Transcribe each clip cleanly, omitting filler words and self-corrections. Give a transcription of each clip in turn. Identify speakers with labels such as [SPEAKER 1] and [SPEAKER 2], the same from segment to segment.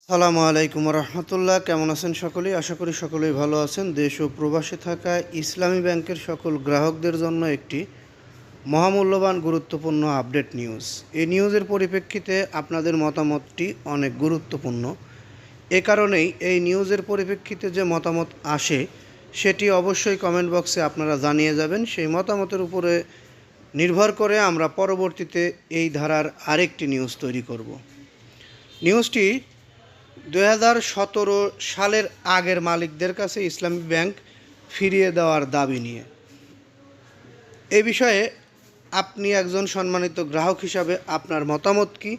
[SPEAKER 1] আসসালামু আলাইকুম রহমতুল্লাহ। কেমন আছেন সকলেই? আশা করি সকলেই ভালো আছেন। দেশ ও প্রবাসে থাকা ইসলামী ব্যাংকের সকল গ্রাহকদের জন্য একটি মহামূল্যবান গুরুত্বপূর্ণ আপডেট নিউজ। এই নিউজের পরিপ্রেক্ষিতে আপনাদের মতামতটি অনেক গুরুত্বপূর্ণ। এ কারণেই এই নিউজের পরিপ্রেক্ষিতে যে মতামত আসে সেটি অবশ্যই কমেন্ট বক্সে আপনারা জানিয়ে যাবেন। সেই মতামতের উপরে নির্ভর করে আমরা পরবর্তীতে এই ধারার আরেকটি নিউজ তৈরি করব। নিউজটি 2017 সালের আগের মালিকদের কাছে ইসলামী ব্যাংক ফিরিয়ে দেওয়ার দাবি নিয়ে। এ বিষয়ে আপনি একজন সম্মানিত গ্রাহক হিসাবে আপনার মতামত কি?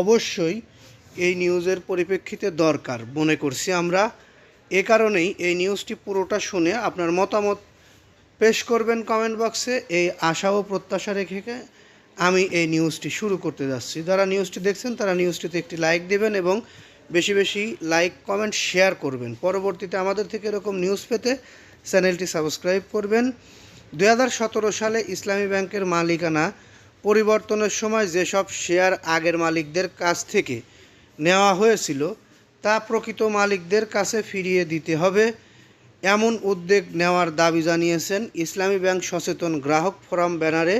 [SPEAKER 1] অবশ্যই এই নিউজের পরিপ্রেক্ষিতে দরকার মনে করছি আমরা। এ কারণেই এই নিউজটি পুরোটা শুনে আপনার মতামত পেশ করবেন কমেন্ট বক্সে। এই আশা ও প্রত্যাশা রেখে আমি এই নিউজটি শুরু করতে যাচ্ছি। যারা নিউজটি দেখছেন তারা নিউজটিতে একটি লাইক দেবেন এবং বেশি বেশি লাইক কমেন্ট শেয়ার করবেন। পরবর্তীতে আমাদের থেকে এরকম নিউজ পেতে চ্যানেলটি সাবস্ক্রাইব করবেন। 2017 সালে ইসলামী ব্যাংকের মালিকানা পরিবর্তনের সময় যেসব শেয়ার আগের মালিকদের কাছ থেকে নেওয়া হয়েছিল তা প্রকৃত মালিকদের কাছে ফিরিয়ে দিতে হবে, এমন উদ্যোগ নেওয়ার দাবি জানিয়েছেন ইসলামী ব্যাংক সচেতন গ্রাহক ফোরাম ব্যানারে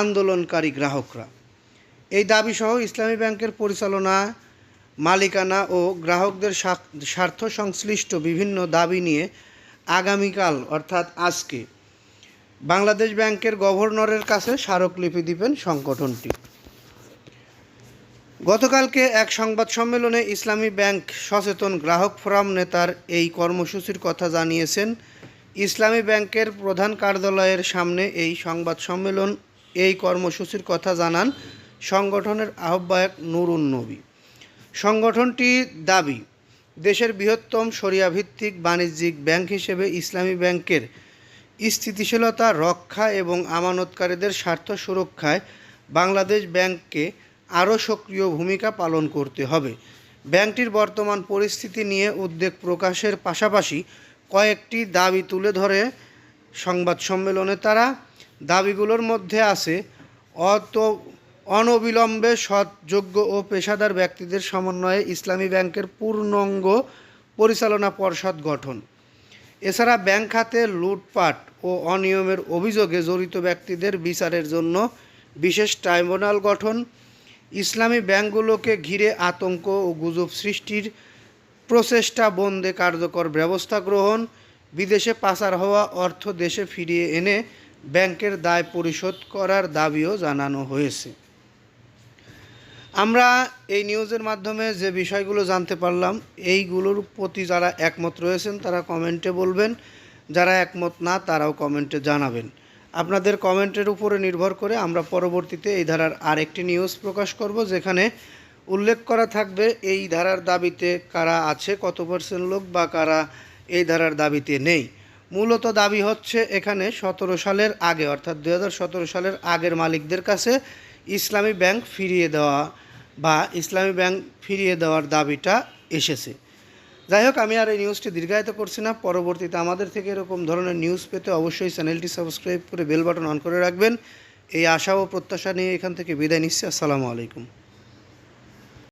[SPEAKER 1] আন্দোলনকারী গ্রাহকরা। এই দাবিসহ ইসলামী ব্যাংকের পরিচালনা, মালিকানা ও গ্রাহকদের স্বার্থ সংশ্লিষ্ট বিভিন্ন দাবি নিয়ে আগামীকাল অর্থাৎ আজকে বাংলাদেশ ব্যাংকের গভর্নরের কাছে স্মারকলিপি দিবেন সংগঠনটি। গতকালকে এক সংবাদ সম্মেলনে ইসলামী ব্যাংক সচেতন গ্রাহক ফোরাম নেতার এই কর্মসূচির কথা জানিয়েছেন। ইসলামী ব্যাংকের প্রধান কার্যালয়ের সামনে এই সংবাদ সম্মেলন এই কর্মসূচির কথা জানান সংগঠনের আহ্বায়ক নুরুন নবী। সংগঠনটির দাবি, দেশের বৃহত্তম শরিয়াভিত্তিক বাণিজ্যিক ব্যাংক হিসেবে ইসলামী ব্যাংকের স্থিতিশীলতা রক্ষা এবং আমানতকারীদের স্বার্থ সুরক্ষায় বাংলাদেশ ব্যাংককে আরও সক্রিয় ভূমিকা পালন করতে হবে। ব্যাংকটির বর্তমান পরিস্থিতি নিয়ে উদ্বেগ প্রকাশের পাশাপাশি কয়েকটি দাবি তুলে ধরে সংবাদ সম্মেলনে তারা। দাবিগুলোর মধ্যে আছে অনবিলম্বে সৎ, যোগ্য ও পেশাদার ব্যক্তিদের সমন্বয়ে ইসলামী ব্যাংকের পূর্ণাঙ্গ পরিচালনা পর্ষদ গঠন। এছাড়া ব্যাংক খাতে লুটপাট ও অনিয়মের অভিযোগে জড়িত ব্যক্তিদের বিচারের জন্য বিশেষ ট্রাইব্যুনাল গঠন। ইসলামী ব্যাংকগুলোকে ঘিরে আতঙ্ক ও গুজব সৃষ্টির প্রচেষ্টা বন্ধে কার্যকর ব্যবস্থা গ্রহণ। বিদেশে পাচার হওয়া অর্থ দেশে ফিরিয়ে এনে ব্যাংকের দায় পরিশোধ করার দাবিও জানানো হয়েছে। আমরা এই নিউজের মাধ্যমে যে বিষয়গুলো জানতে পারলাম, এইগুলোর প্রতি যারা একমত রয়েছেন তারা কমেন্টে বলবেন, যারা একমত না তারাও কমেন্টে জানাবেন। আপনাদের কমেন্টের উপরে নির্ভর করে আমরা পরবর্তীতে এই ধারার আরেকটি নিউজ প্রকাশ করব, যেখানে উল্লেখ করা থাকবে এই ধারার দাবিতে কারা আছে, কত % লোক বা কারা এই ধারার দাবিতে নেই। মূলত দাবি হচ্ছে এখানে 17 সালের আগে অর্থাৎ 2017 সালের আগের মালিকদের কাছে ইসলামী ব্যাংক ফিরিয়ে দেওয়া বা ইসলামী ব্যাংক ফিরিয়ে দেওয়ার দাবিটা এসেছে। যাই হোক, আমি আর এই নিউজটি দীর্ঘায়িত করছি না। পরবর্তীতে আমাদের থেকে এরকম ধরনের নিউজ পেতে অবশ্যই চ্যানেলটি সাবস্ক্রাইব করে বেল বাটন অন করে রাখবেন। এই আশা ও প্রত্যাশা নিয়ে এখান থেকে বিদায় নিচ্ছি। আসসালামু আলাইকুম।